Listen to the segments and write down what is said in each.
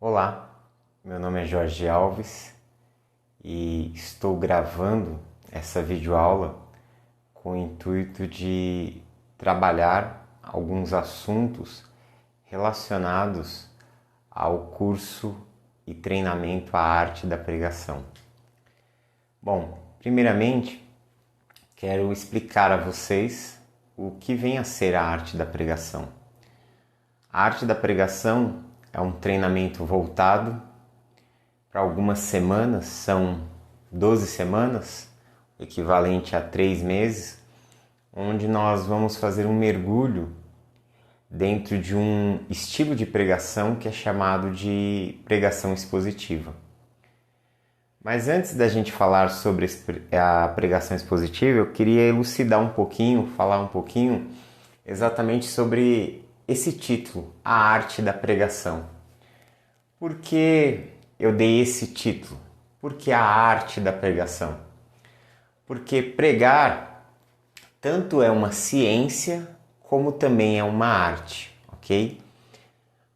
Olá, meu nome é Jorge Alves e estou gravando essa videoaula com o intuito de trabalhar alguns assuntos relacionados ao curso e treinamento à arte da pregação. Bom, primeiramente, quero explicar a vocês o que vem a ser a arte da pregação. A arte da pregação é um treinamento voltado para algumas semanas, são 12 semanas, equivalente a 3 meses, onde nós vamos fazer um mergulho dentro de um estilo de pregação que é chamado de pregação expositiva. Mas antes da gente falar sobre a pregação expositiva, eu queria elucidar um pouquinho, falar um pouquinho exatamente sobre esse título, A Arte da Pregação. Por que eu dei esse título? Por que a arte da pregação? Porque pregar tanto é uma ciência como também é uma arte, ok?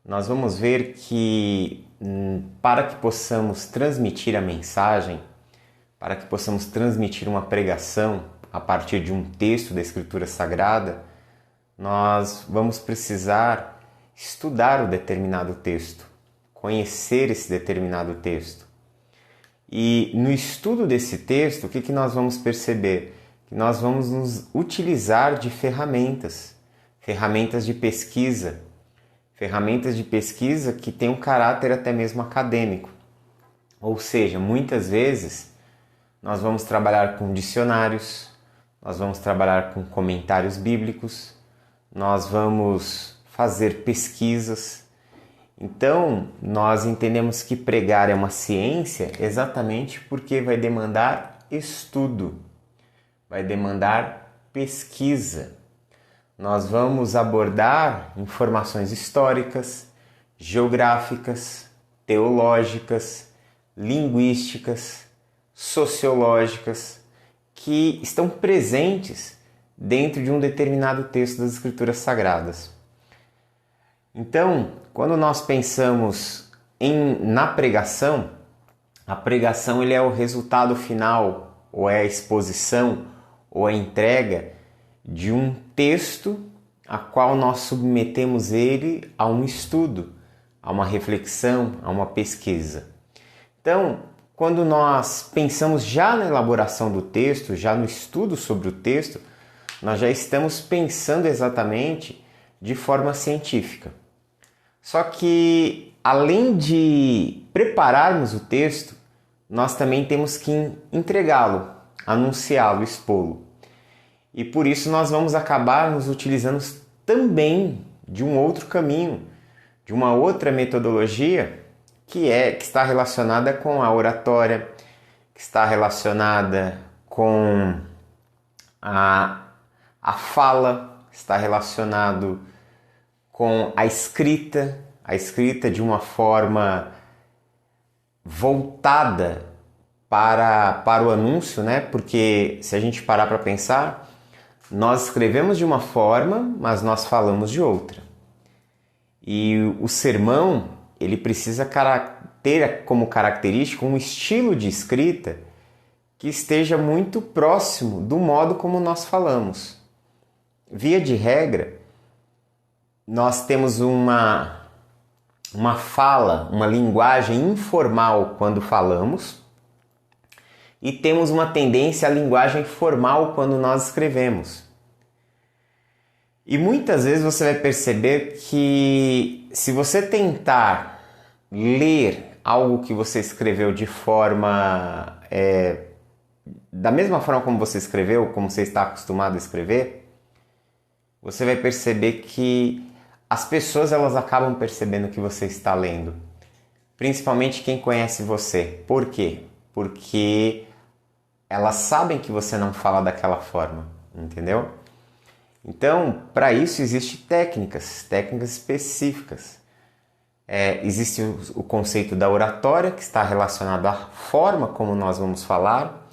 Nós vamos ver que para que possamos transmitir a mensagem, para que possamos transmitir uma pregação a partir de um texto da Escritura Sagrada, nós vamos precisar estudar o determinado texto, conhecer esse determinado texto. E no estudo desse texto, o que nós vamos perceber? Que nós vamos nos utilizar de ferramentas de pesquisa que têm um caráter até mesmo acadêmico. Ou seja, muitas vezes nós vamos trabalhar com dicionários, nós vamos trabalhar com comentários bíblicos, nós vamos fazer pesquisas. Então, nós entendemos que pregar é uma ciência exatamente porque vai demandar estudo, vai demandar pesquisa. Nós vamos abordar informações históricas, geográficas, teológicas, linguísticas, sociológicas, que estão presentes dentro de um determinado texto das Escrituras Sagradas. Então, quando nós pensamos na pregação, a pregação ele é o resultado final, ou é a exposição, ou a entrega de um texto a qual nós submetemos ele a um estudo, a uma reflexão, a uma pesquisa. Então, quando nós pensamos já na elaboração do texto, já no estudo sobre o texto, nós já estamos pensando exatamente de forma científica. Só que, além de prepararmos o texto, nós também temos que entregá-lo, anunciá-lo, expô-lo. E por isso nós vamos acabar nos utilizando também de um outro caminho, de uma outra metodologia que está relacionada com a oratória, que está relacionada com a fala, está relacionado com a escrita de uma forma voltada para o anúncio, né? Porque se a gente parar para pensar, nós escrevemos de uma forma, mas nós falamos de outra. E o sermão, ele precisa ter como característica um estilo de escrita que esteja muito próximo do modo como nós falamos. Via de regra, nós temos uma fala, uma linguagem informal quando falamos e temos uma tendência à linguagem formal quando nós escrevemos. E muitas vezes você vai perceber que se você tentar ler algo que você escreveu de forma... da mesma forma como você escreveu, como você está acostumado a escrever, você vai perceber que as pessoas elas acabam percebendo o que você está lendo. Principalmente quem conhece você. Por quê? Porque elas sabem que você não fala daquela forma, entendeu? Então, para isso existem técnicas específicas. Existe o conceito da oratória, que está relacionado à forma como nós vamos falar,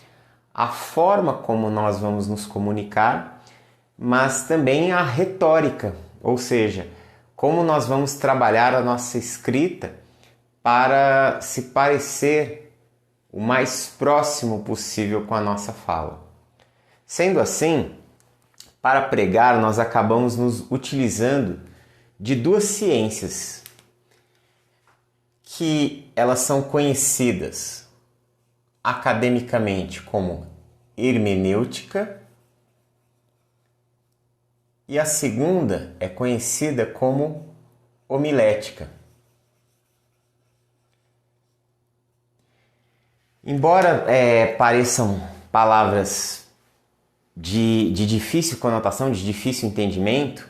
à forma como nós vamos nos comunicar, mas também a retórica, ou seja, como nós vamos trabalhar a nossa escrita para se parecer o mais próximo possível com a nossa fala. Sendo assim, para pregar, nós acabamos nos utilizando de duas ciências que elas são conhecidas academicamente como hermenêutica e a segunda é conhecida como homilética. Embora pareçam palavras de difícil conotação, de difícil entendimento,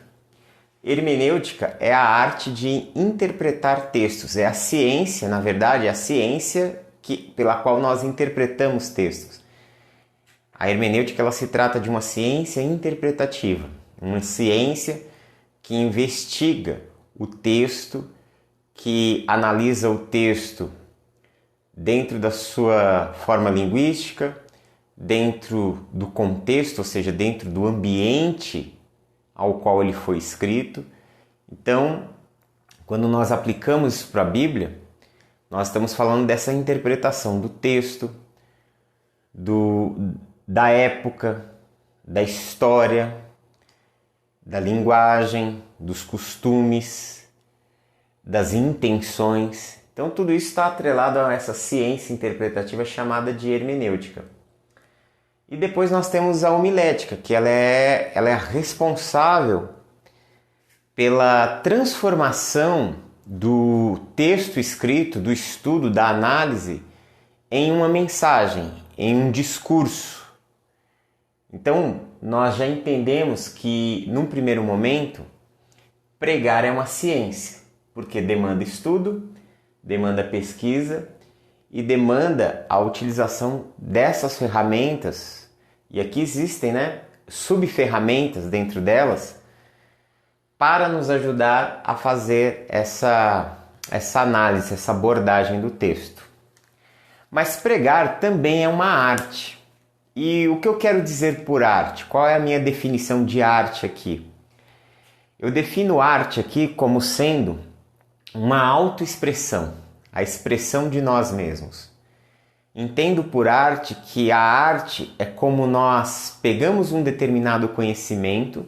hermenêutica é a arte de interpretar textos, é a ciência, na verdade, é a ciência pela qual nós interpretamos textos. A hermenêutica ela se trata de uma ciência interpretativa, uma ciência que investiga o texto, que analisa o texto dentro da sua forma linguística, dentro do contexto, ou seja, dentro do ambiente ao qual ele foi escrito. Então, quando nós aplicamos isso para a Bíblia, nós estamos falando dessa interpretação do texto, da época, da história, da linguagem, dos costumes, das intenções. Então, tudo isso está atrelado a essa ciência interpretativa chamada de hermenêutica. E depois nós temos a homilética, que ela é a responsável pela transformação do texto escrito, do estudo, da análise, em uma mensagem, em um discurso. Então, nós já entendemos que, num primeiro momento, pregar é uma ciência, porque demanda estudo, demanda pesquisa e demanda a utilização dessas ferramentas. E aqui existem, subferramentas dentro delas para nos ajudar a fazer essa análise, essa abordagem do texto. Mas pregar também é uma arte. E o que eu quero dizer por arte? Qual é a minha definição de arte aqui? Eu defino arte aqui como sendo uma autoexpressão, a expressão de nós mesmos. Entendo por arte que a arte é como nós pegamos um determinado conhecimento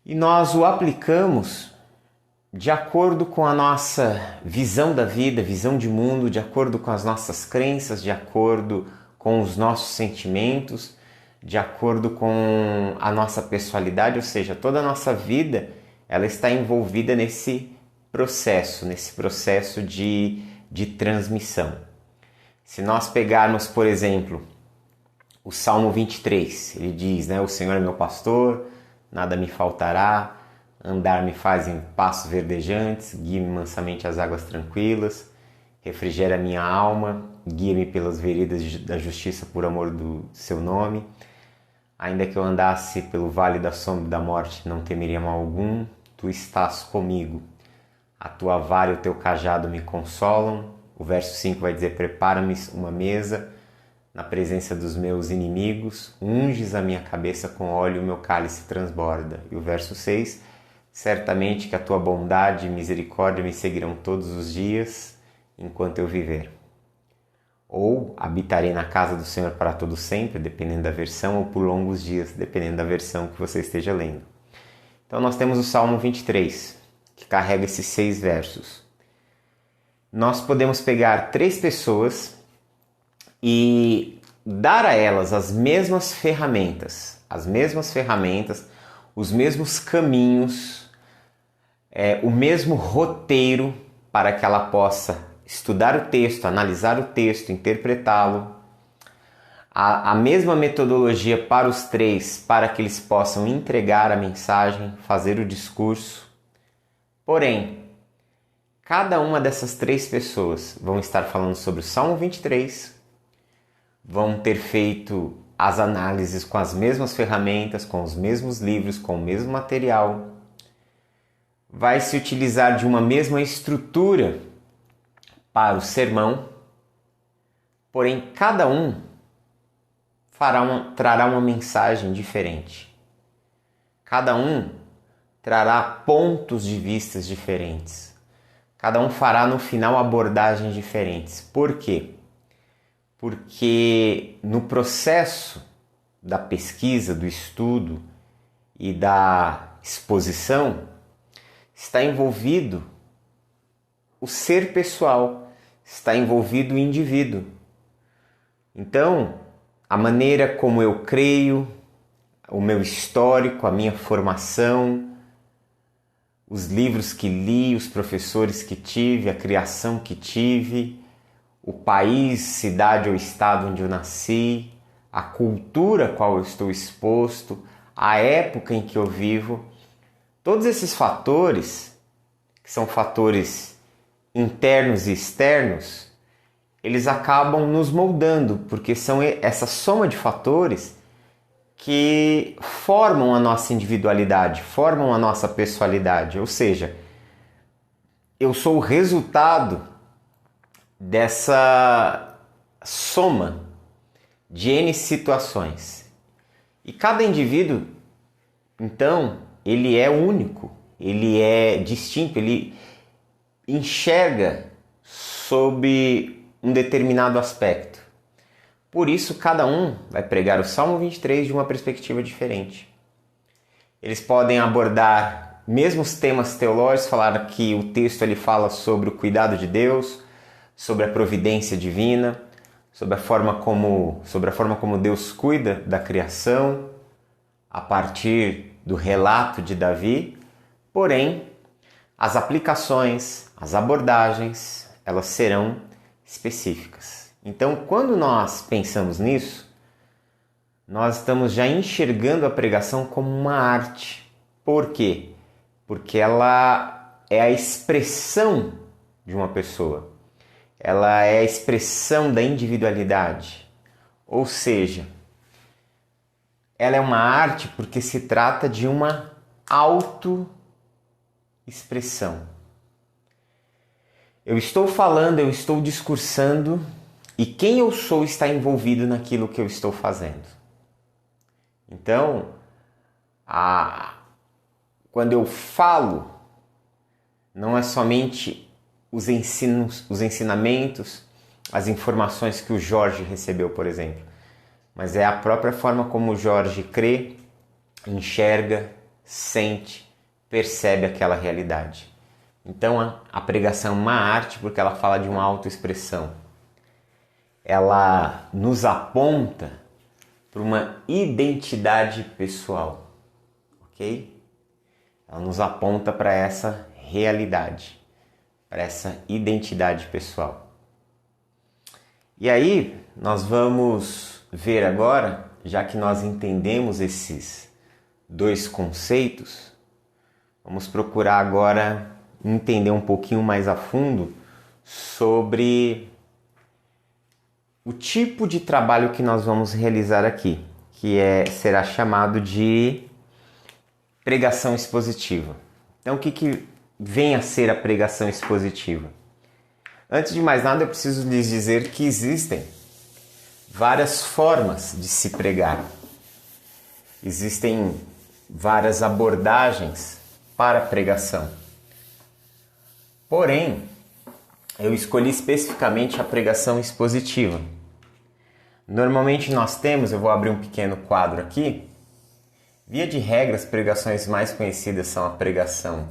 e nós o aplicamos de acordo com a nossa visão da vida, visão de mundo, de acordo com as nossas crenças, de acordo com os nossos sentimentos, de acordo com a nossa pessoalidade, ou seja, toda a nossa vida ela está envolvida nesse processo de transmissão. Se nós pegarmos, por exemplo, o Salmo 23, ele diz, o Senhor é meu pastor, nada me faltará, andar me faz em passos verdejantes, guia-me mansamente às águas tranquilas, refrigera minha alma, guia-me pelas veredas da justiça por amor do seu nome. Ainda que eu andasse pelo vale da sombra da morte, não temeria mal algum, tu estás comigo. A tua vara e o teu cajado me consolam. O verso 5 vai dizer, prepara-me uma mesa na presença dos meus inimigos, unges a minha cabeça com óleo e o meu cálice transborda. E o verso 6, certamente que a tua bondade e misericórdia me seguirão todos os dias enquanto eu viver. Ou habitarei na casa do Senhor para todo sempre, dependendo da versão, ou por longos dias, dependendo da versão que você esteja lendo. Então nós temos o Salmo 23, que carrega esses 6 versos. Nós podemos pegar 3 pessoas e dar a elas as mesmas ferramentas, os mesmos caminhos, o mesmo roteiro para que ela possa estudar o texto, analisar o texto, interpretá-lo, a mesma metodologia para os 3, para que eles possam entregar a mensagem, fazer o discurso. Porém, cada uma dessas 3 pessoas vão estar falando sobre o Salmo 23, vão ter feito as análises com as mesmas ferramentas, com os mesmos livros, com o mesmo material. Vai se utilizar de uma mesma estrutura para o sermão, porém cada um trará uma mensagem diferente. Cada um trará pontos de vistas diferentes. cada um fará no final abordagens diferentes. Por quê? Porque no processo da pesquisa, do estudo e da exposição está envolvido o ser pessoal, está envolvido o indivíduo. Então, a maneira como eu creio, o meu histórico, a minha formação, os livros que li, os professores que tive, a criação que tive, o país, cidade ou estado onde eu nasci, a cultura a qual eu estou exposto, a época em que eu vivo, todos esses fatores, que são fatores internos e externos, eles acabam nos moldando, porque são essa soma de fatores que formam a nossa individualidade, formam a nossa pessoalidade. Ou seja, eu sou o resultado dessa soma de N situações. E cada indivíduo, então, ele é único, ele é distinto, ele enxerga sob um determinado aspecto. Por isso, cada um vai pregar o Salmo 23 de uma perspectiva diferente. Eles podem abordar mesmos temas teológicos, falar que o texto ele fala sobre o cuidado de Deus, sobre a providência divina, sobre a forma como Deus cuida da criação, a partir do relato de Davi. Porém, as aplicações, as abordagens, elas serão específicas. Então, quando nós pensamos nisso, nós estamos já enxergando a pregação como uma arte. Por quê? Porque ela é a expressão de uma pessoa. Ela é a expressão da individualidade. Ou seja, ela é uma arte porque se trata de uma autoexpressão. Eu estou falando, eu estou discursando e quem eu sou está envolvido naquilo que eu estou fazendo. Então, quando eu falo, não é somente os ensinamentos, as informações que o Jorge recebeu, por exemplo, mas é a própria forma como o Jorge crê, enxerga, sente, percebe aquela realidade. Então, a pregação é uma arte porque ela fala de uma autoexpressão. Ela nos aponta para uma identidade pessoal, ok? Ela nos aponta para essa realidade, para essa identidade pessoal. E aí, nós vamos ver agora, já que nós entendemos esses dois conceitos, vamos procurar agora entender um pouquinho mais a fundo sobre o tipo de trabalho que nós vamos realizar aqui, que será chamado de pregação expositiva. Então, o que vem a ser a pregação expositiva? Antes de mais nada, eu preciso lhes dizer que existem várias formas de se pregar. Existem várias abordagens para a pregação. Porém, eu escolhi especificamente a pregação expositiva. Normalmente nós temos, eu vou abrir um pequeno quadro aqui. Via de regra, as pregações mais conhecidas são a pregação.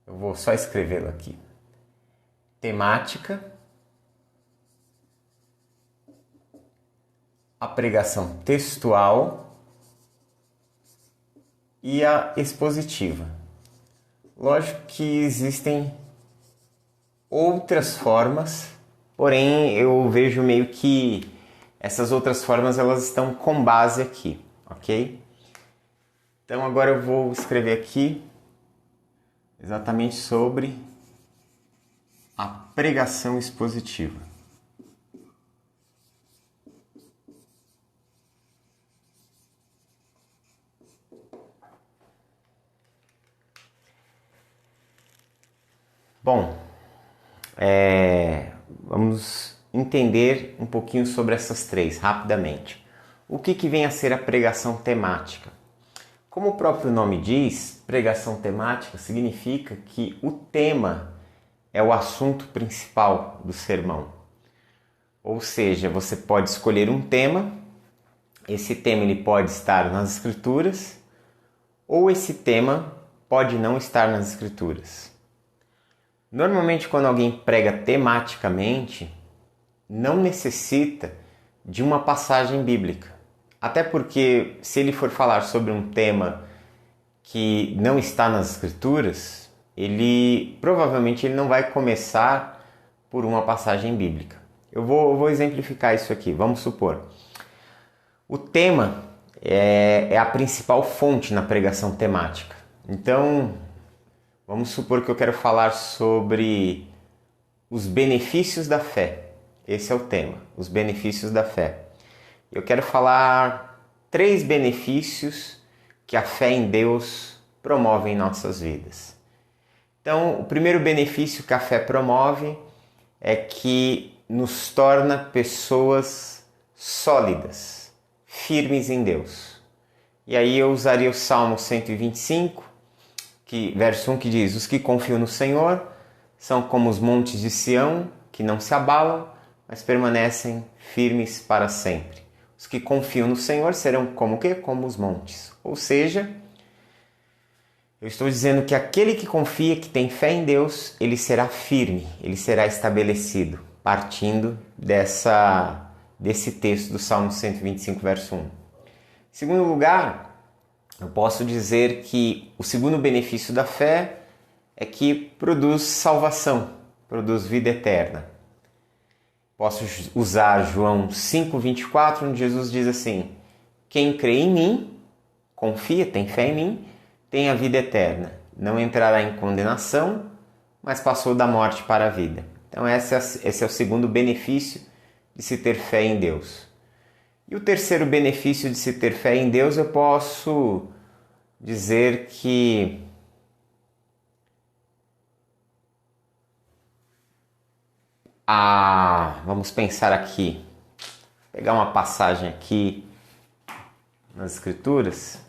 Eu vou só escrevê-lo aqui. Temática, a pregação textual e a expositiva. Lógico que existem outras formas, porém eu vejo meio que essas outras formas elas estão com base aqui, ok? Então agora eu vou escrever aqui exatamente sobre a pregação expositiva. Bom, vamos entender um pouquinho sobre essas três, rapidamente. O que vem a ser a pregação temática? Como o próprio nome diz, pregação temática significa que o tema é o assunto principal do sermão. Ou seja, você pode escolher um tema, esse tema ele pode estar nas Escrituras, ou esse tema pode não estar nas Escrituras. Normalmente, quando alguém prega tematicamente, não necessita de uma passagem bíblica. Até porque, se ele for falar sobre um tema que não está nas Escrituras, provavelmente ele não vai começar por uma passagem bíblica. Eu vou exemplificar isso aqui. Vamos supor, o tema é a principal fonte na pregação temática. Então, vamos supor que eu quero falar sobre os benefícios da fé. Esse é o tema, os benefícios da fé. Eu quero falar 3 benefícios que a fé em Deus promove em nossas vidas. Então, o primeiro benefício que a fé promove é que nos torna pessoas sólidas, firmes em Deus. E aí eu usaria o Salmo 125, verso 1, que diz: os que confiam no Senhor são como os montes de Sião, que não se abalam, mas permanecem firmes para sempre. Os que confiam no Senhor serão como o quê? Como os montes. Ou seja, eu estou dizendo que aquele que confia, que tem fé em Deus, ele será firme, ele será estabelecido, partindo desse texto do Salmo 125, verso 1. Em segundo lugar, eu posso dizer que o segundo benefício da fé é que produz salvação, produz vida eterna. Posso usar João 5,24, onde Jesus diz assim: quem crê em mim, confia, tem fé em mim, tem a vida eterna. Não entrará em condenação, mas passou da morte para a vida. Então esse é o segundo benefício de se ter fé em Deus. E o terceiro benefício de se ter fé em Deus, eu posso dizer que vamos pensar aqui, pegar uma passagem aqui nas Escrituras,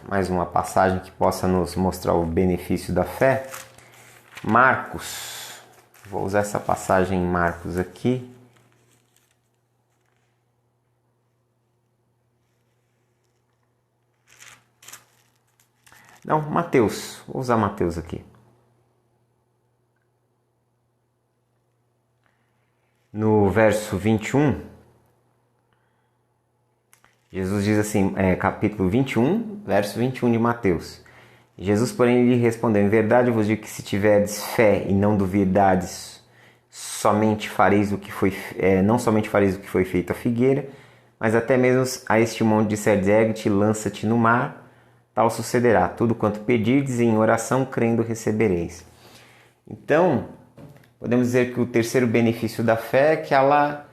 mais uma passagem que possa nos mostrar o benefício da fé. Marcos, vou usar essa passagem em Marcos aqui. Não, Mateus, vou usar Mateus aqui. No verso 21, Jesus diz assim, capítulo 21, verso 21 de Mateus. Jesus, porém, lhe respondeu: em verdade eu vos digo que se tiverdes fé e não duvidardes, não somente fareis o que foi feito à figueira, mas até mesmo a este monte disserdes: ergue-te, lança-te no mar, tal sucederá. Tudo quanto pedirdes em oração, crendo, recebereis. Então, podemos dizer que o terceiro benefício da fé é que ela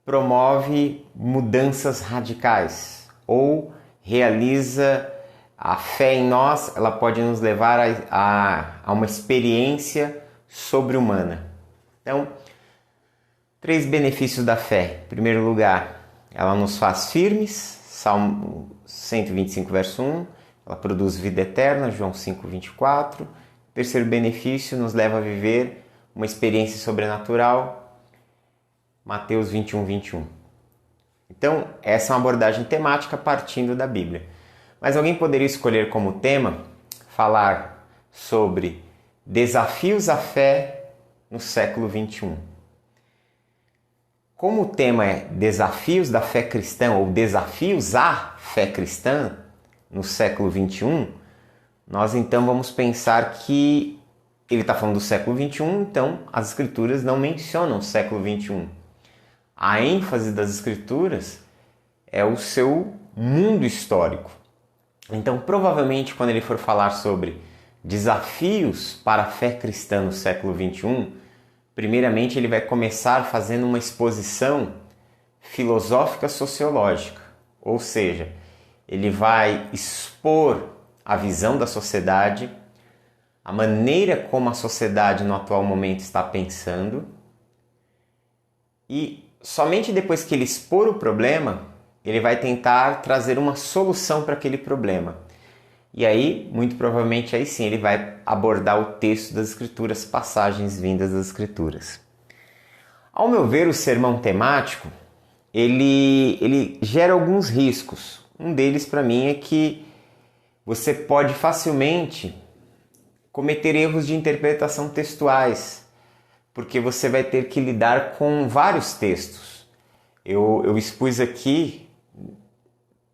promove mudanças radicais, ou realiza a fé em nós, ela pode nos levar a uma experiência sobre-humana. Então, 3 benefícios da fé. Em primeiro lugar, ela nos faz firmes, Salmo 125, verso 1. Ela produz vida eterna, João 5, 24. O terceiro benefício nos leva a viver uma experiência sobrenatural, Mateus 21, 21. Então, essa é uma abordagem temática partindo da Bíblia. Mas alguém poderia escolher como tema falar sobre desafios à fé no século 21. Como o tema é desafios da fé cristã ou desafios à fé cristã no século 21, nós então vamos pensar que ele está falando do século 21, então as Escrituras não mencionam o século 21. A ênfase das Escrituras é o seu mundo histórico. Então, provavelmente, quando ele for falar sobre desafios para a fé cristã no século 21, primeiramente ele vai começar fazendo uma exposição filosófica sociológica, ou seja, ele vai expor a visão da sociedade, a maneira como a sociedade no atual momento está pensando, e somente depois que ele expor o problema, ele vai tentar trazer uma solução para aquele problema. E aí, muito provavelmente, aí sim, ele vai abordar o texto das Escrituras, passagens vindas das Escrituras. Ao meu ver, o sermão temático, ele gera alguns riscos. Um deles, para mim, é que você pode facilmente cometer erros de interpretação textuais, porque você vai ter que lidar com vários textos. Eu expus aqui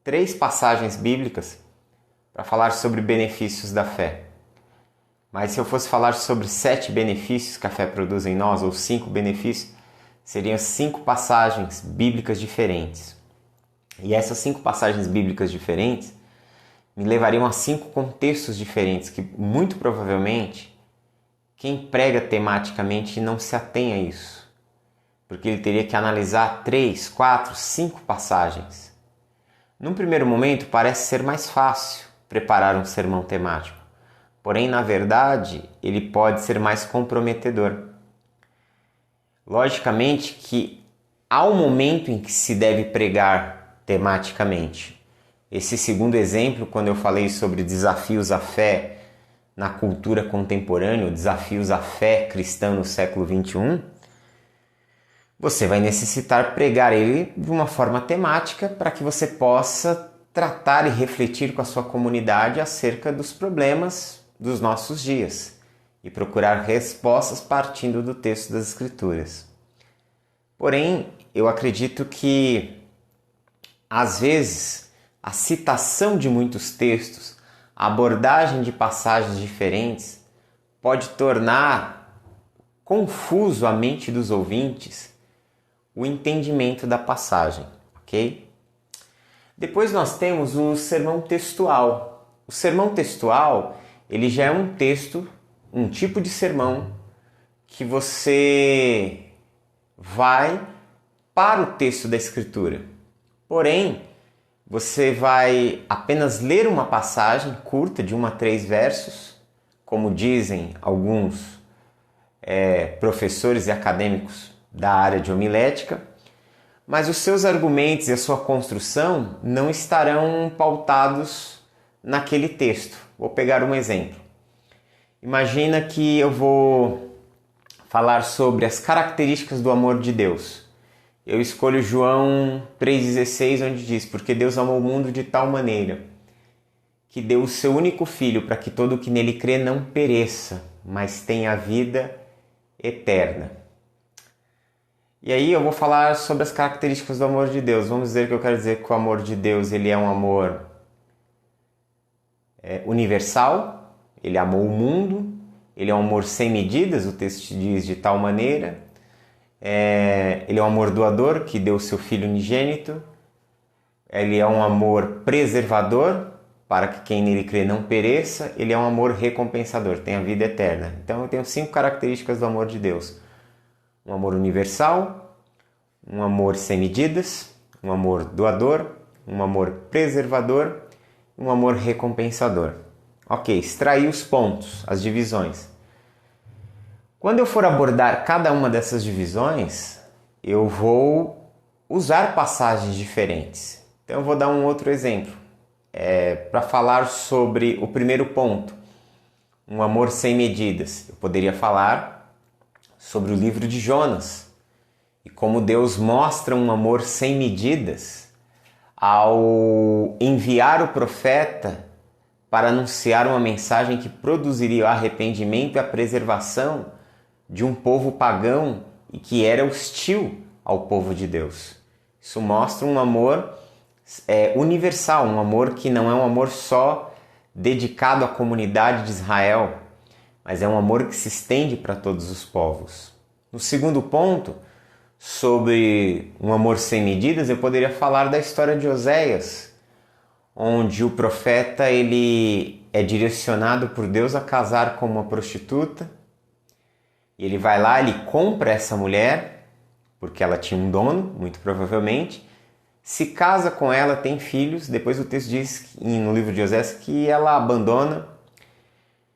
3 passagens bíblicas para falar sobre benefícios da fé. Mas se eu fosse falar sobre 7 benefícios que a fé produz em nós, ou 5 benefícios, seriam 5 passagens bíblicas diferentes. E essas 5 passagens bíblicas diferentes me levariam a 5 contextos diferentes, que muito provavelmente quem prega tematicamente não se atém a isso. Porque ele teria que analisar 3, 4, 5 passagens. Num primeiro momento parece ser mais fácil preparar um sermão temático. Porém, na verdade, ele pode ser mais comprometedor. Logicamente que há um momento em que se deve pregar tematicamente. Esse segundo exemplo, quando eu falei sobre desafios à fé na cultura contemporânea, desafios à fé cristã no século XXI, você vai necessitar pregar ele de uma forma temática para que você possa tratar e refletir com a sua comunidade acerca dos problemas dos nossos dias e procurar respostas partindo do texto das Escrituras. Porém, eu acredito que, às vezes, a citação de muitos textos, a abordagem de passagens diferentes, pode tornar confuso a mente dos ouvintes o entendimento da passagem, ok? Depois nós temos o sermão textual. O sermão textual, ele já é um texto, um tipo de sermão que você vai para o texto da Escritura. Porém, você vai apenas ler uma passagem curta de 1 a 3 versos, como dizem alguns professores e acadêmicos da área de homilética, mas os seus argumentos e a sua construção não estarão pautados naquele texto. Vou pegar um exemplo. Imagina que eu vou falar sobre as características do amor de Deus. Eu escolho João 3,16, onde diz: porque Deus amou o mundo de tal maneira que deu o seu único Filho para que todo o que nele crê não pereça, mas tenha a vida eterna. E aí eu vou falar sobre as características do amor de Deus. Vamos dizer que eu quero dizer que o amor de Deus ele é um amor universal, ele amou o mundo, ele é um amor sem medidas, o texto diz de tal maneira, ele é um amor doador que deu o seu Filho unigênito, ele é um amor preservador para que quem nele crê não pereça, ele é um amor recompensador, tem a vida eterna. Então eu tenho 5 características do amor de Deus. Um amor universal, um amor sem medidas, um amor doador, um amor preservador e um amor recompensador. Ok, extrair os pontos, as divisões. Quando eu for abordar cada uma dessas divisões, eu vou usar passagens diferentes. Então eu vou dar um outro exemplo, para falar sobre o primeiro ponto, um amor sem medidas. Eu poderia falar sobre o livro de Jonas e como Deus mostra um amor sem medidas ao enviar o profeta para anunciar uma mensagem que produziria o arrependimento e a preservação de um povo pagão e que era hostil ao povo de Deus. Isso mostra um amor universal, um amor que não é um amor só dedicado à comunidade de Israel, mas é um amor que se estende para todos os povos. No segundo ponto, sobre um amor sem medidas, eu poderia falar da história de Oséias, onde o profeta ele é direcionado por Deus a casar com uma prostituta. E ele vai lá, ele compra essa mulher, porque ela tinha um dono, muito provavelmente, se casa com ela, tem filhos. Depois o texto diz no livro de Oséias que ela abandona,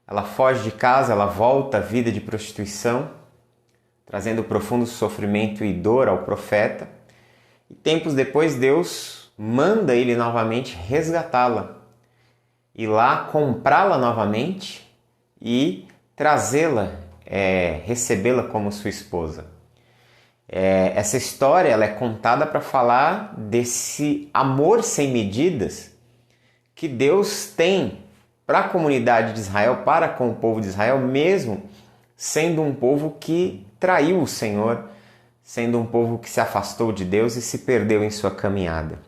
ela foge de casa, ela volta à vida de prostituição, trazendo profundo sofrimento e dor ao profeta. E tempos depois Deus manda ele novamente resgatá-la, ir lá comprá-la novamente e trazê-la, recebê-la como sua esposa. Essa história ela é contada para falar desse amor sem medidas que Deus tem para a comunidade de Israel, para com o povo de Israel, mesmo sendo um povo que traiu o Senhor, sendo um povo que se afastou de Deus e se perdeu em sua caminhada.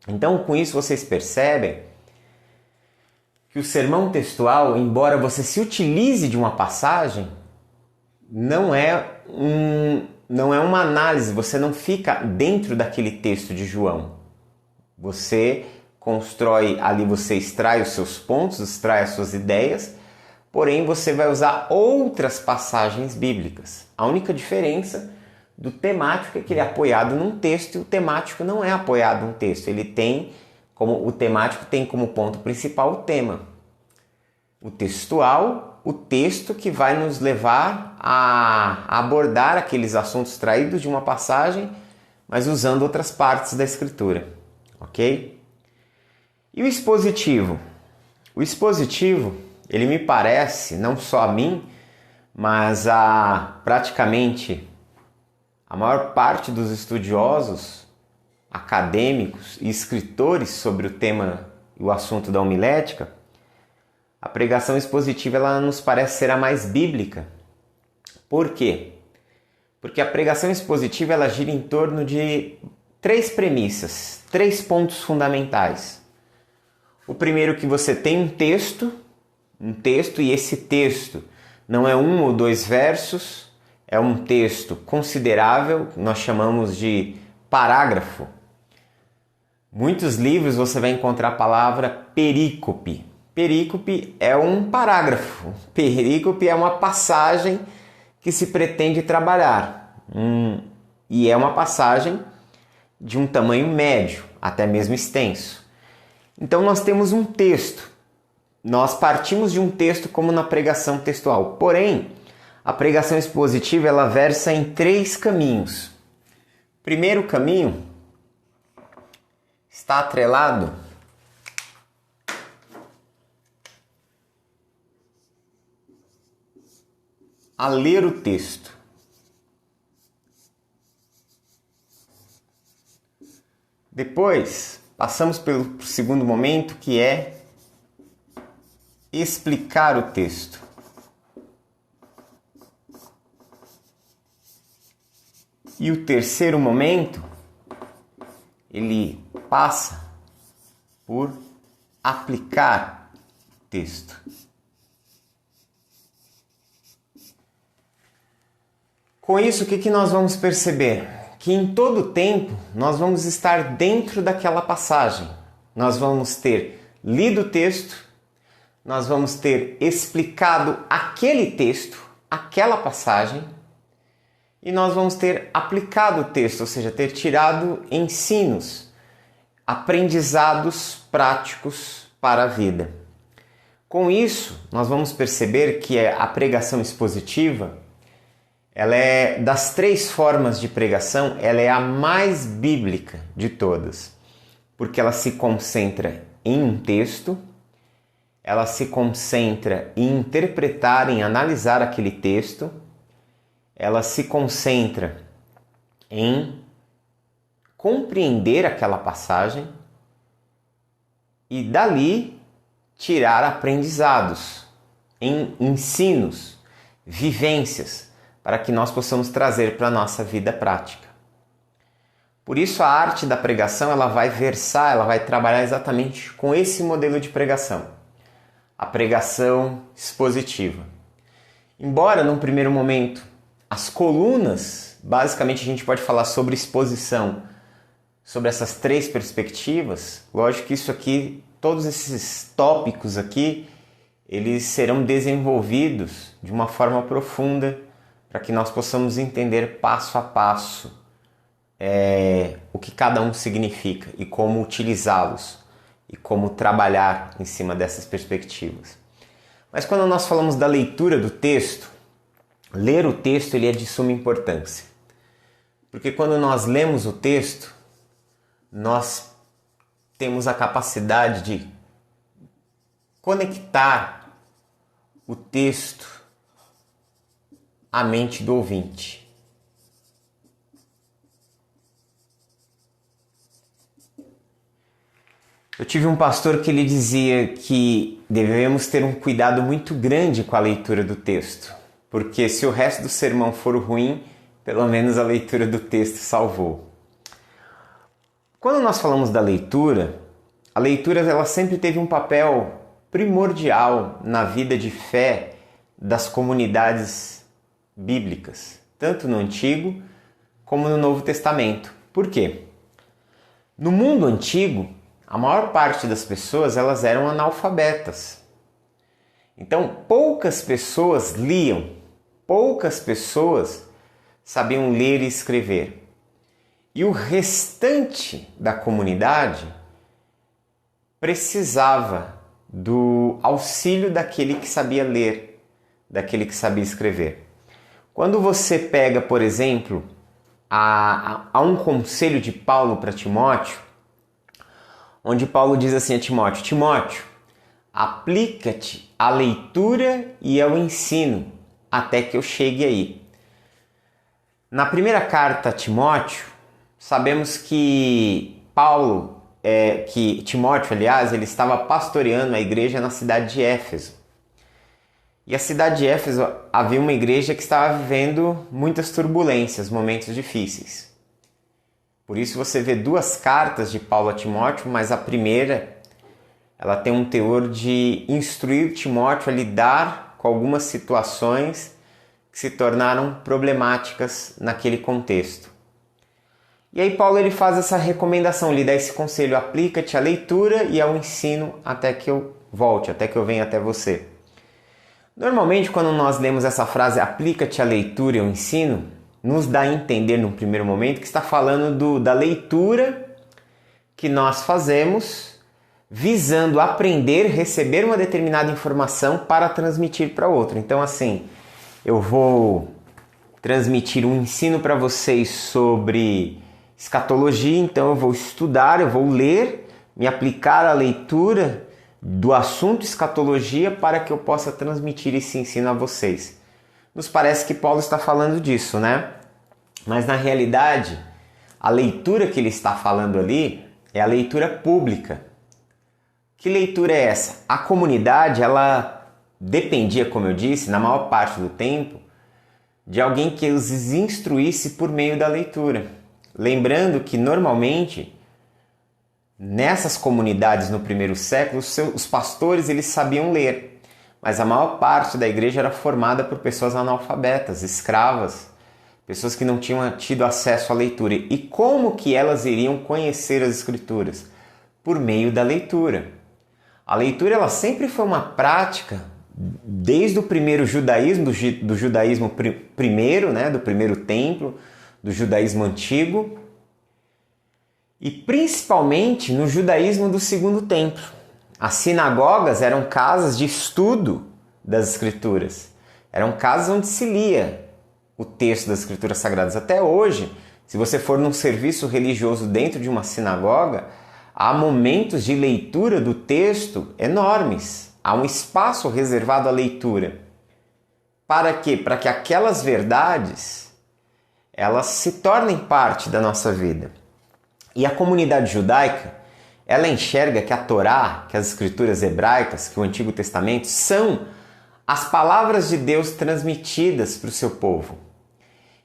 Então, com isso, vocês percebem que o sermão textual, embora você se utilize de uma passagem, não é uma análise, você não fica dentro daquele texto de João. Você constrói ali, você extrai os seus pontos, extrai as suas ideias, porém você vai usar outras passagens bíblicas. A única diferença do temático é que ele é apoiado num texto e o temático não é apoiado num texto. O temático tem como ponto principal o tema. O textual, o texto que vai nos levar a abordar aqueles assuntos traídos de uma passagem, mas usando outras partes da escritura, ok? E o expositivo? O expositivo, ele me parece, não só a mim, mas a praticamente a maior parte dos estudiosos, acadêmicos e escritores sobre o tema e o assunto da homilética, a pregação expositiva ela nos parece ser a mais bíblica. Por quê? Porque a pregação expositiva ela gira em torno de 3 premissas, 3 pontos fundamentais. O primeiro que você tem um texto e esse texto não é 1 ou 2 versos, é um texto considerável, nós chamamos de parágrafo. Muitos livros você vai encontrar a palavra perícope. Perícope é um parágrafo. Perícope é uma passagem que se pretende trabalhar. E é uma passagem de um tamanho médio, até mesmo extenso. Então nós temos um texto. Nós partimos de um texto como na pregação textual. Porém, a pregação expositiva ela versa em 3 caminhos. Primeiro caminho está atrelado a ler o texto. Depois, passamos pelo segundo momento, que é explicar o texto. E o terceiro momento, ele passa por aplicar o texto. Com isso, o que nós vamos perceber? Que em todo tempo nós vamos estar dentro daquela passagem. Nós vamos ter lido o texto, nós vamos ter explicado aquele texto, aquela passagem, e nós vamos ter aplicado o texto, ou seja, ter tirado ensinos, aprendizados práticos para a vida. Com isso, nós vamos perceber que a pregação expositiva, ela é das 3 formas de pregação, ela é a mais bíblica de todas, porque ela se concentra em um texto, ela se concentra em interpretar, em analisar aquele texto, ela se concentra em compreender aquela passagem e dali tirar aprendizados, em ensinos, vivências, para que nós possamos trazer para a nossa vida prática. Por isso a arte da pregação ela vai versar, ela vai trabalhar exatamente com esse modelo de pregação, a pregação expositiva. Embora num primeiro momento as colunas, basicamente a gente pode falar sobre exposição, sobre essas 3 perspectivas, lógico que isso aqui, todos esses tópicos aqui, eles serão desenvolvidos de uma forma profunda para que nós possamos entender passo a passo o que cada um significa e como utilizá-los e como trabalhar em cima dessas perspectivas. Mas quando nós falamos da leitura do texto, ler o texto ele é de suma importância. Porque quando nós lemos o texto, nós temos a capacidade de conectar o texto à mente do ouvinte. Eu tive um pastor que ele dizia que devemos ter um cuidado muito grande com a leitura do texto, porque se o resto do sermão for ruim, pelo menos a leitura do texto salvou. Quando nós falamos da leitura, a leitura ela sempre teve um papel primordial na vida de fé das comunidades bíblicas, tanto no Antigo como no Novo Testamento. Por quê? No mundo antigo, a maior parte das pessoas elas eram analfabetas. Então, poucas pessoas liam, poucas pessoas sabiam ler e escrever. E o restante da comunidade precisava do auxílio daquele que sabia ler, daquele que sabia escrever. Quando você pega, por exemplo, a um conselho de Paulo para Timóteo, onde Paulo diz assim a Timóteo: Timóteo, aplica-te à leitura e ao ensino até que eu chegue aí. Na primeira carta a Timóteo, sabemos que Timóteo, aliás, ele estava pastoreando a igreja na cidade de Éfeso. E a cidade de Éfeso havia uma igreja que estava vivendo muitas turbulências, momentos difíceis. Por isso você vê duas cartas de Paulo a Timóteo, mas a primeira ela tem um teor de instruir Timóteo a lidar com algumas situações que se tornaram problemáticas naquele contexto. E aí Paulo ele faz essa recomendação, ele dá esse conselho: aplica-te à leitura e ao ensino até que eu volte, até que eu venha até você. Normalmente quando nós lemos essa frase, aplica-te à leitura e ao ensino, nos dá a entender num primeiro momento que está falando da leitura que nós fazemos visando aprender, receber uma determinada informação para transmitir para outro. Então assim, eu vou transmitir um ensino para vocês sobre escatologia, então eu vou estudar, eu vou ler, me aplicar à leitura do assunto escatologia para que eu possa transmitir esse ensino a vocês. Nos parece que Paulo está falando disso, né? Mas na realidade, a leitura que ele está falando ali é a leitura pública. Que leitura é essa? A comunidade, ela dependia, como eu disse, na maior parte do tempo, de alguém que os instruísse por meio da leitura. Lembrando que normalmente, nessas comunidades no primeiro século, os pastores eles sabiam ler, mas a maior parte da igreja era formada por pessoas analfabetas, escravas, pessoas que não tinham tido acesso à leitura. E como que elas iriam conhecer as escrituras? Por meio da leitura. A leitura ela sempre foi uma prática, desde o primeiro judaísmo, do judaísmo primeiro, né, do primeiro templo, do judaísmo antigo, e principalmente no judaísmo do segundo templo. As sinagogas eram casas de estudo das escrituras, eram casas onde se lia o texto das escrituras sagradas. Até hoje, se você for num serviço religioso dentro de uma sinagoga, há momentos de leitura do texto enormes, há um espaço reservado à leitura. Para quê? Para que aquelas verdades elas se tornem parte da nossa vida. E a comunidade judaica, ela enxerga que a Torá, que as escrituras hebraicas, que o Antigo Testamento, são as palavras de Deus transmitidas para o seu povo.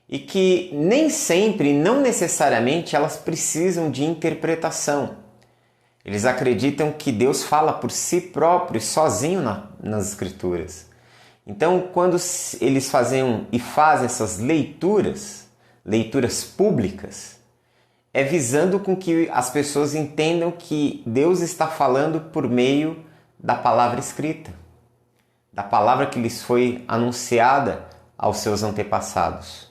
E que nem sempre, não necessariamente, elas precisam de interpretação. Eles acreditam que Deus fala por si próprio, sozinho nas escrituras. Então, quando eles fazem essas leituras públicas, é visando com que as pessoas entendam que Deus está falando por meio da palavra escrita, da palavra que lhes foi anunciada aos seus antepassados.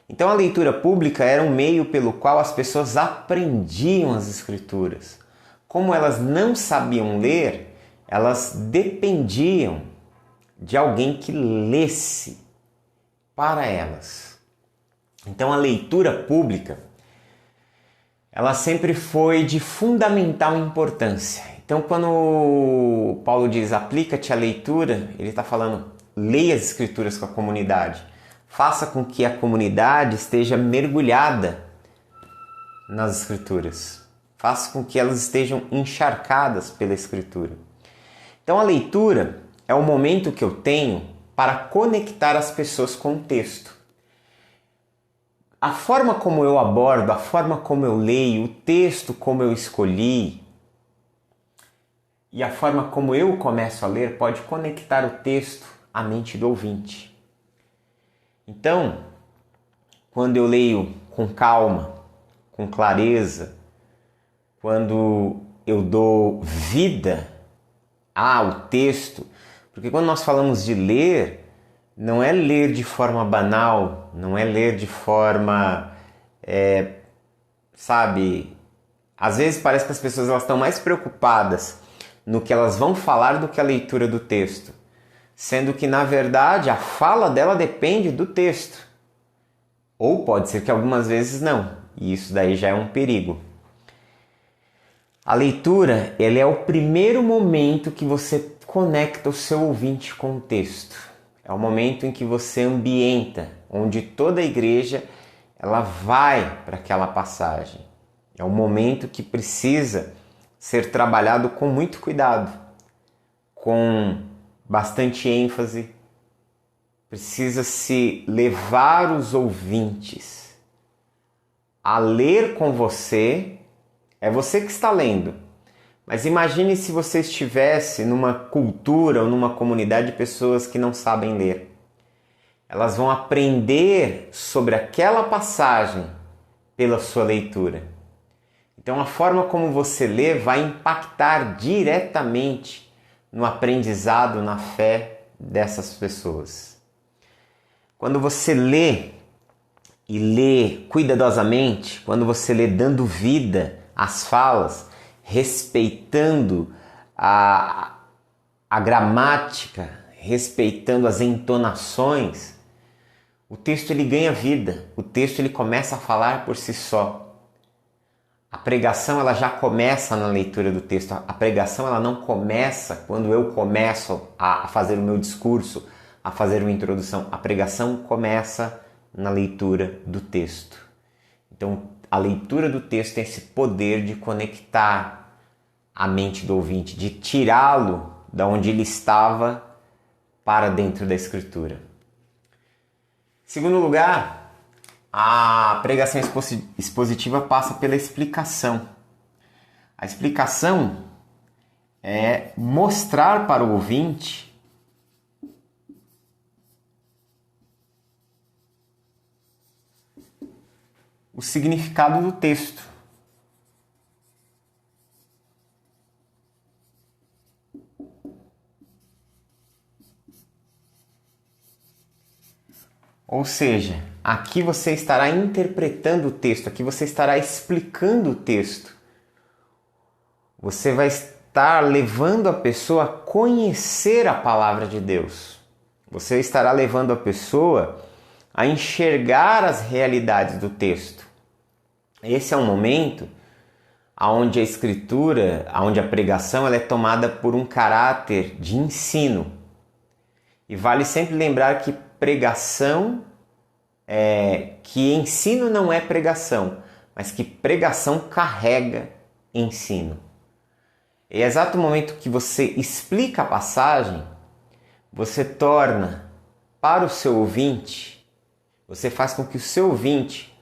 Então a leitura pública era um meio pelo qual as pessoas aprendiam as escrituras. Como elas não sabiam ler, elas dependiam de alguém que lesse para elas. Então a leitura pública ela sempre foi de fundamental importância. Então, quando Paulo diz aplica-te à leitura, ele está falando leia as escrituras com a comunidade. Faça com que a comunidade esteja mergulhada nas escrituras. Faça com que elas estejam encharcadas pela escritura. Então, a leitura é o momento que eu tenho para conectar as pessoas com o texto. A forma como eu abordo, a forma como eu leio, o texto como eu escolhi e a forma como eu começo a ler pode conectar o texto à mente do ouvinte. Então, quando eu leio com calma, com clareza, quando eu dou vida ao texto, porque quando nós falamos de ler, não é ler de forma banal, não é ler de forma, às vezes parece que as pessoas elas estão mais preocupadas no que elas vão falar do que a leitura do texto, sendo que na verdade a fala dela depende do texto, ou pode ser que algumas vezes não, e isso daí já é um perigo. A leitura, ele é o primeiro momento que você conecta o seu ouvinte com o texto. É o momento em que você ambienta, onde toda a igreja ela vai para aquela passagem. É um momento que precisa ser trabalhado com muito cuidado, com bastante ênfase. Precisa se levar os ouvintes a ler com você. É você que está lendo. Mas imagine se você estivesse numa cultura ou numa comunidade de pessoas que não sabem ler. Elas vão aprender sobre aquela passagem pela sua leitura. Então a forma como você lê vai impactar diretamente no aprendizado, na fé dessas pessoas. Quando você lê e lê cuidadosamente, quando você lê dando vida às falas, respeitando a gramática, respeitando as entonações, o texto ele ganha vida, o texto ele começa a falar por si só. A pregação ela já começa na leitura do texto, a pregação ela não começa quando eu começo a fazer o meu discurso, a fazer uma introdução, a pregação começa na leitura do texto. Então, a leitura do texto tem esse poder de conectar a mente do ouvinte, de tirá-lo da onde ele estava para dentro da Escritura. Em segundo lugar, a pregação expositiva passa pela explicação. A explicação é mostrar para o ouvinte o significado do texto. Ou seja, aqui você estará interpretando o texto, aqui você estará explicando o texto. Você vai estar levando a pessoa a conhecer a palavra de Deus. Você estará levando a pessoa a enxergar as realidades do texto. Esse é um momento onde a escritura, onde a pregação ela é tomada por um caráter de ensino. E vale sempre lembrar que que ensino não é pregação, mas que pregação carrega ensino. E é exato o momento que você explica a passagem, você torna para o seu ouvinte, você faz com que o seu ouvinte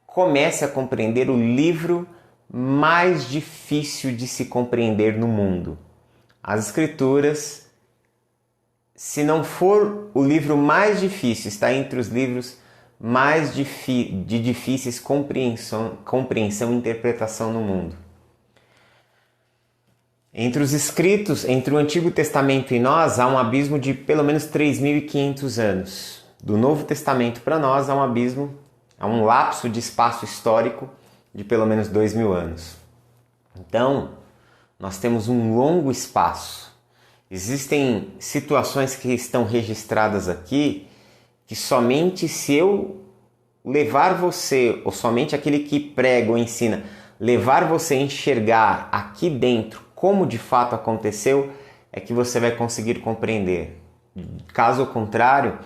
comece a compreender o livro mais difícil de se compreender no mundo. As Escrituras, se não for o livro mais difícil, está entre os livros mais de difíceis compreensão e interpretação no mundo. Entre os escritos, entre o Antigo Testamento e nós, há um abismo de pelo menos 3.500 anos. Do Novo Testamento para nós, há um abismo, há um lapso de espaço histórico de pelo menos 2.000 anos. Então, nós temos um longo espaço. Existem situações que estão registradas aqui que somente se eu levar você, ou somente aquele que prega ou ensina, levar você a enxergar aqui dentro como de fato aconteceu, é que você vai conseguir compreender. Caso contrário,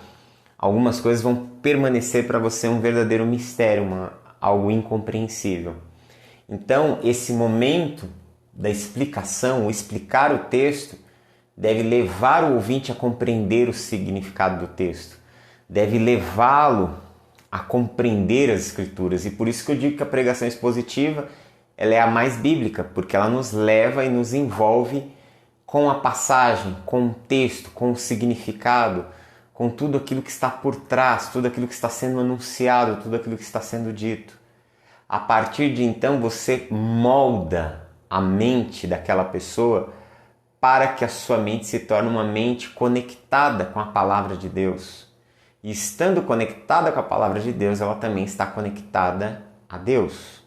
algumas coisas vão permanecer para você um verdadeiro mistério, algo incompreensível. Então, esse momento da explicação, o explicar o texto, deve levar o ouvinte a compreender o significado do texto, deve levá-lo a compreender as Escrituras. E por isso que eu digo que a pregação expositiva ela é a mais bíblica, porque ela nos leva e nos envolve com a passagem, com o texto, com o significado, com tudo aquilo que está por trás, tudo aquilo que está sendo anunciado, tudo aquilo que está sendo dito. A partir de então você molda a mente daquela pessoa para que a sua mente se torne uma mente conectada com a palavra de Deus. E estando conectada com a palavra de Deus, ela também está conectada a Deus.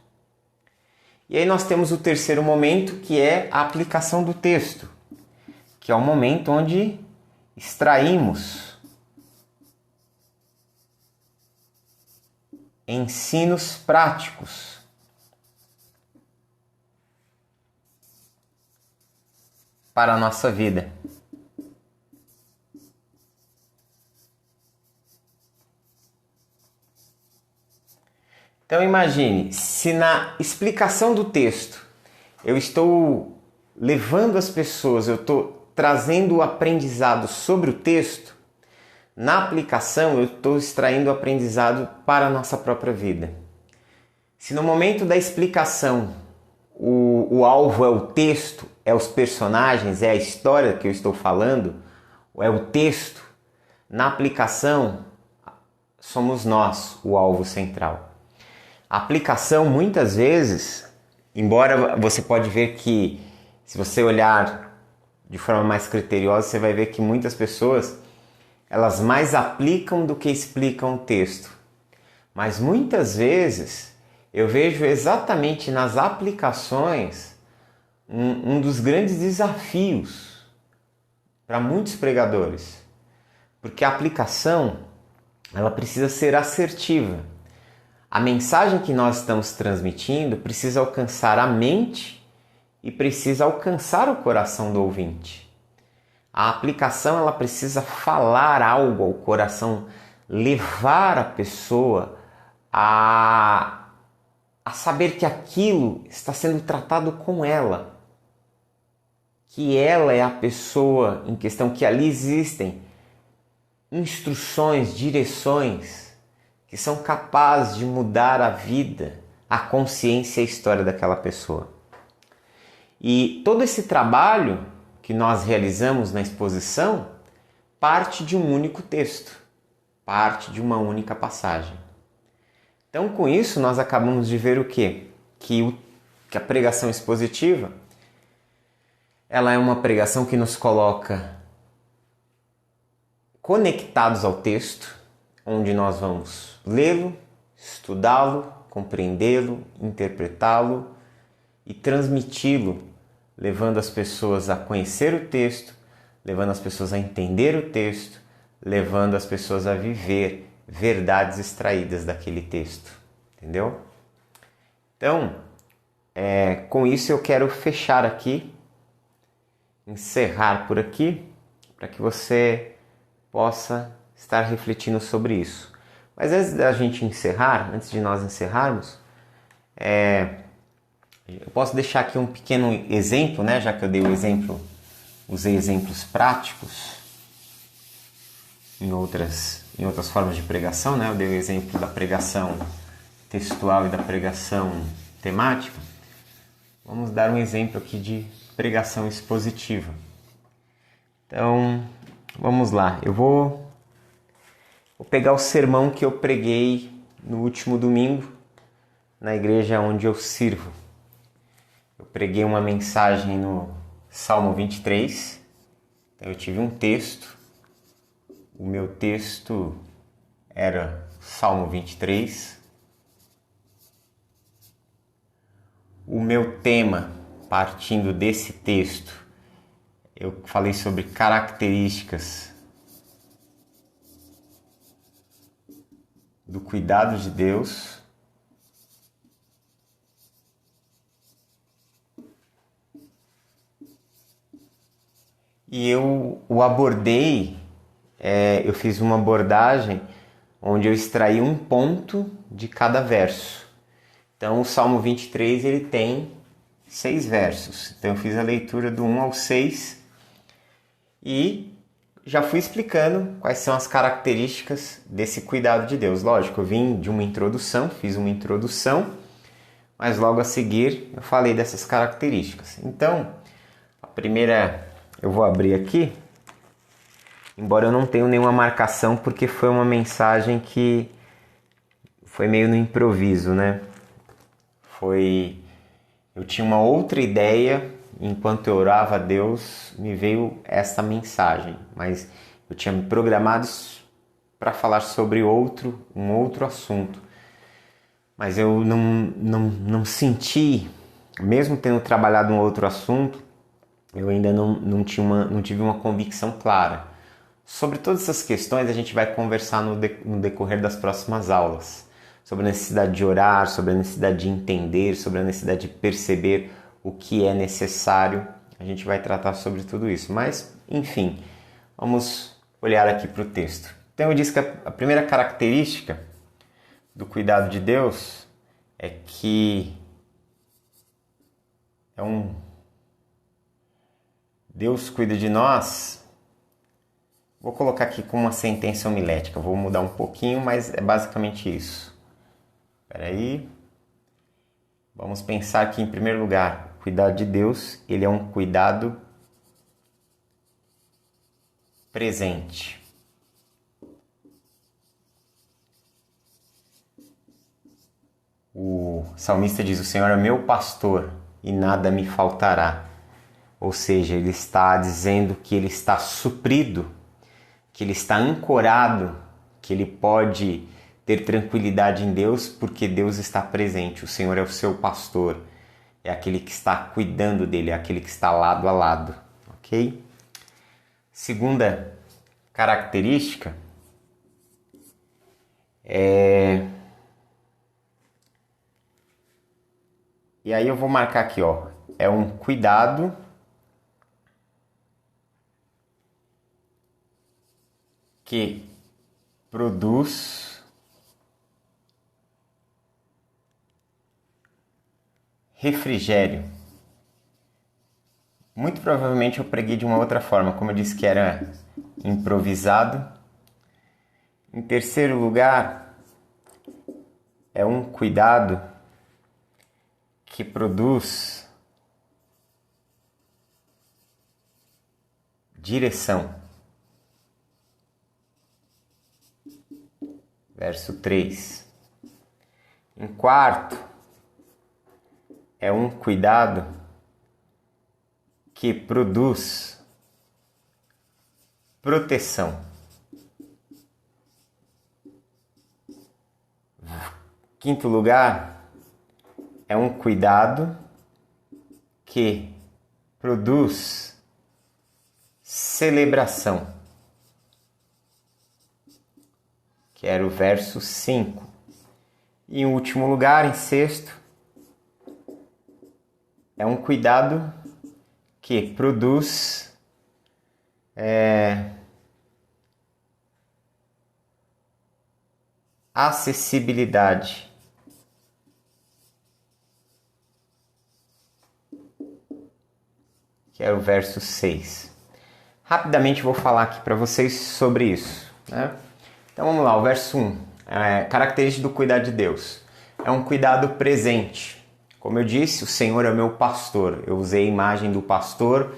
E aí nós temos o terceiro momento, que é a aplicação do texto, que é o momento onde extraímos ensinos práticos para a nossa vida. Então imagine, se na explicação do texto eu estou levando as pessoas, eu estou trazendo o aprendizado sobre o texto, na aplicação eu estou extraindo o aprendizado para a nossa própria vida. Se no momento da explicação o alvo é o texto, é os personagens, é a história que eu estou falando, é o texto, na aplicação somos nós o alvo central. A aplicação muitas vezes, embora você pode ver que se você olhar de forma mais criteriosa, você vai ver que muitas pessoas elas mais aplicam do que explicam o texto. Mas muitas vezes eu vejo exatamente nas aplicações um dos grandes desafios para muitos pregadores. Porque a aplicação ela precisa ser assertiva. A mensagem que nós estamos transmitindo precisa alcançar a mente e precisa alcançar o coração do ouvinte. A aplicação ela precisa falar algo ao coração, levar a pessoa a saber que aquilo está sendo tratado com ela, que ela é a pessoa em questão, que ali existem instruções, direções que são capazes de mudar a vida, a consciência e a história daquela pessoa. E todo esse trabalho que nós realizamos na exposição parte de um único texto, parte de uma única passagem. Então, com isso, nós acabamos de ver o quê? Que a pregação expositiva ela é uma pregação que nos coloca conectados ao texto, onde nós vamos lê-lo, estudá-lo, compreendê-lo, interpretá-lo e transmiti-lo, levando as pessoas a conhecer o texto, levando as pessoas a entender o texto, levando as pessoas a viver verdades extraídas daquele texto, entendeu? Então, com isso eu quero fechar aqui, encerrar por aqui, para que você possa estar refletindo sobre isso. Mas antes da gente encerrar, antes de nós encerrarmos, eu posso deixar aqui um pequeno exemplo, né? Já que eu dei o exemplo, usei exemplos práticos em outras formas de pregação, né? Eu dei o exemplo da pregação textual e da pregação temática. Vamos dar um exemplo aqui de pregação expositiva. Então, vamos lá. Eu vou pegar o sermão que eu preguei no último domingo na igreja onde eu sirvo. Eu preguei uma mensagem no Salmo 23. Então, eu tive um texto. O meu texto era Salmo 23. O meu tema, partindo desse texto, eu falei sobre características do cuidado de Deus. e eu o abordei, eu fiz uma abordagem onde eu extraí um ponto de cada verso. Então o Salmo 23 ele tem 6 versos, então eu fiz a leitura do 1 ao 6 e já fui explicando quais são as características desse cuidado de Deus. Lógico, eu vim de uma introdução, fiz uma introdução, mas logo a seguir eu falei dessas características. Então, a primeira eu vou abrir aqui, embora eu não tenha nenhuma marcação, porque foi uma mensagem que foi meio no improviso, né? Eu tinha uma outra ideia, enquanto eu orava a Deus, me veio essa mensagem, mas eu tinha me programado para falar sobre um outro assunto. Mas eu não senti, mesmo tendo trabalhado um outro assunto, eu ainda não tive uma convicção clara. Sobre todas essas questões a gente vai conversar no decorrer das próximas aulas. Sobre a necessidade de orar, sobre a necessidade de entender, sobre a necessidade de perceber o que é necessário. A gente vai tratar sobre tudo isso. Mas, enfim, vamos olhar aqui para o texto. Então eu disse que a primeira característica do cuidado de Deus é que Deus cuida de nós. Vou colocar aqui com uma sentença homilética, vou mudar um pouquinho, mas é basicamente isso. Espera aí. Vamos pensar que, em primeiro lugar, o cuidado de Deus, ele é um cuidado presente. O salmista diz: o Senhor é meu pastor e nada me faltará. Ou seja, ele está dizendo que ele está suprido, que ele está ancorado, que ele pode ter tranquilidade em Deus porque Deus está presente. O Senhor é o seu pastor, é aquele que está cuidando dele, é aquele que está lado a lado, ok? Segunda característica e aí eu vou marcar aqui, ó, é um cuidado que produz refrigério. Muito provavelmente eu preguei de uma outra forma, como eu disse que era improvisado. Em terceiro lugar, é um cuidado que produz direção. Verso 3. Em quarto, é um cuidado que produz proteção. Quinto lugar, é um cuidado que produz celebração. Que era o verso 5. E em último lugar, em sexto, é um cuidado que produz acessibilidade. Que é o verso 6. Rapidamente vou falar aqui para vocês sobre isso, né? Então vamos lá, o verso 1. Característica do cuidado de Deus. É um cuidado presente. Como eu disse, o Senhor é o meu pastor. Eu usei a imagem do pastor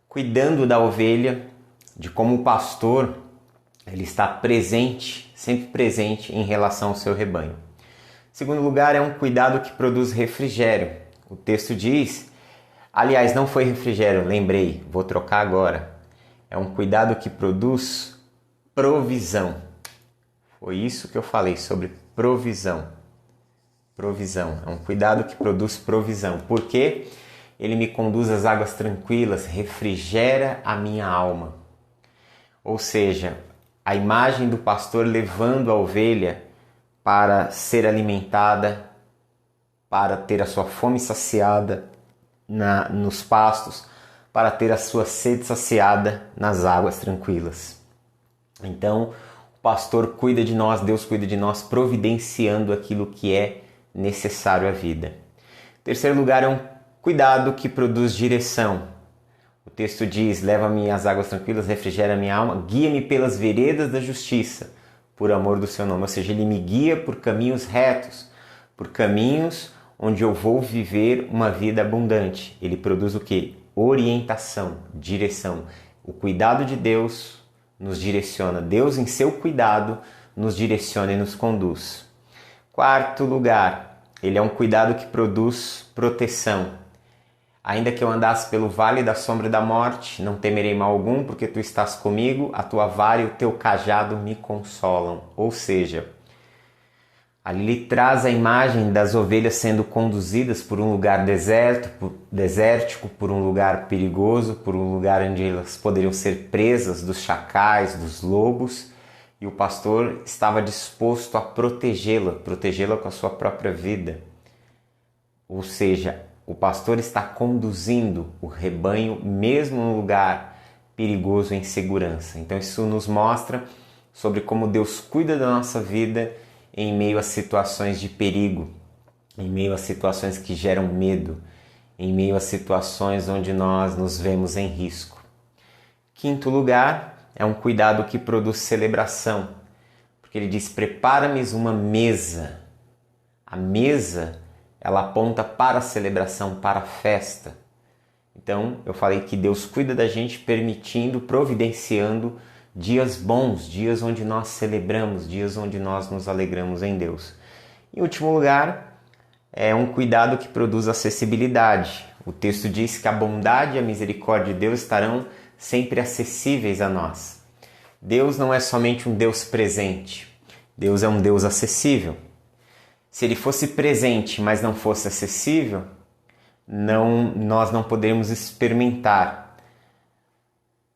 cuidando da ovelha, de como o pastor ele está presente, sempre presente em relação ao seu rebanho. Segundo lugar, é um cuidado que produz refrigério. O texto diz, aliás, não foi refrigério, lembrei, vou trocar agora. É um cuidado que produz provisão. Foi isso que eu falei sobre provisão. Provisão. É um cuidado que produz provisão. Porque ele me conduz às águas tranquilas, refrigera a minha alma. Ou seja, a imagem do pastor levando a ovelha para ser alimentada, para ter a sua fome saciada nos pastos, para ter a sua sede saciada nas águas tranquilas. Então, o pastor cuida de nós, Deus cuida de nós, providenciando aquilo que é necessário à vida. Terceiro lugar é um cuidado que produz direção. O texto diz: leva-me às águas tranquilas, refrigera minha alma, guia-me pelas veredas da justiça, por amor do seu nome. Ou seja, ele me guia por caminhos retos, por caminhos onde eu vou viver uma vida abundante. Ele produz o quê? Orientação, direção. O cuidado de Deus nos direciona. Deus, em seu cuidado, nos direciona e nos conduz. Quarto lugar, ele é um cuidado que produz proteção. Ainda que eu andasse pelo vale da sombra da morte, não temerei mal algum, porque tu estás comigo, a tua vara e o teu cajado me consolam. Ou seja, ali ele traz a imagem das ovelhas sendo conduzidas por um lugar desértico, por um lugar perigoso, por um lugar onde elas poderiam ser presas dos chacais, dos lobos, e o pastor estava disposto a protegê-la com a sua própria vida. Ou seja, o pastor está conduzindo o rebanho mesmo num lugar perigoso em segurança. Então isso nos mostra sobre como Deus cuida da nossa vida em meio a situações de perigo, em meio a situações que geram medo, em meio a situações onde nós nos vemos em risco. Quinto lugar, é um cuidado que produz celebração, porque ele diz: prepara-me uma mesa. A mesa, ela aponta para a celebração, para a festa. Então, eu falei que Deus cuida da gente permitindo, providenciando dias bons, dias onde nós celebramos, dias onde nós nos alegramos em Deus. Em último lugar, é um cuidado que produz acessibilidade. O texto diz que a bondade e a misericórdia de Deus estarão sempre acessíveis a nós. Deus não é somente um Deus presente, Deus é um Deus acessível. Se ele fosse presente, mas não fosse acessível, nós não poderíamos experimentar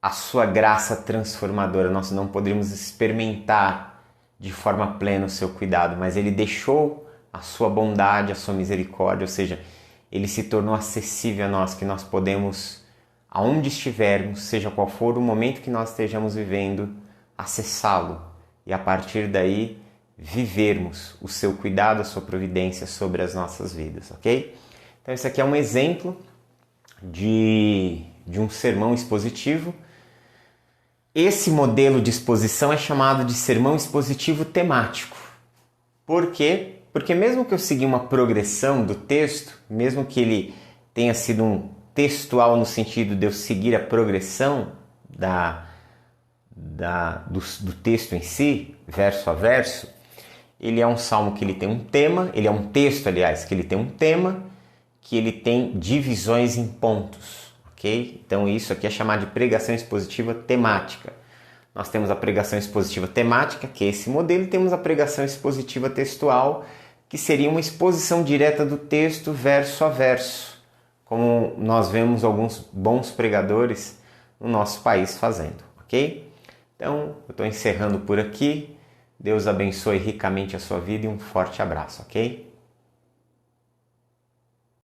a sua graça transformadora, nós não poderíamos experimentar de forma plena o seu cuidado, mas ele deixou a sua bondade, a sua misericórdia, ou seja, ele se tornou acessível a nós, que nós podemos, aonde estivermos, seja qual for o momento que nós estejamos vivendo, acessá-lo e a partir daí vivermos o seu cuidado, a sua providência sobre as nossas vidas, ok? Então esse aqui é um exemplo de um sermão expositivo. Esse modelo de exposição é chamado de sermão expositivo temático. Por quê? Porque mesmo que eu segui uma progressão do texto, mesmo que ele tenha sido um textual no sentido de eu seguir a progressão do texto em si, verso a verso, ele é um salmo que ele tem um tema, ele é um texto, aliás, que ele tem um tema, que ele tem divisões em pontos, ok? Então isso aqui é chamado de pregação expositiva temática. Nós temos a pregação expositiva temática, que é esse modelo, e temos a pregação expositiva textual, que seria uma exposição direta do texto verso a verso, como nós vemos alguns bons pregadores no nosso país fazendo, ok? Então, eu estou encerrando por aqui. Deus abençoe ricamente a sua vida e um forte abraço, ok?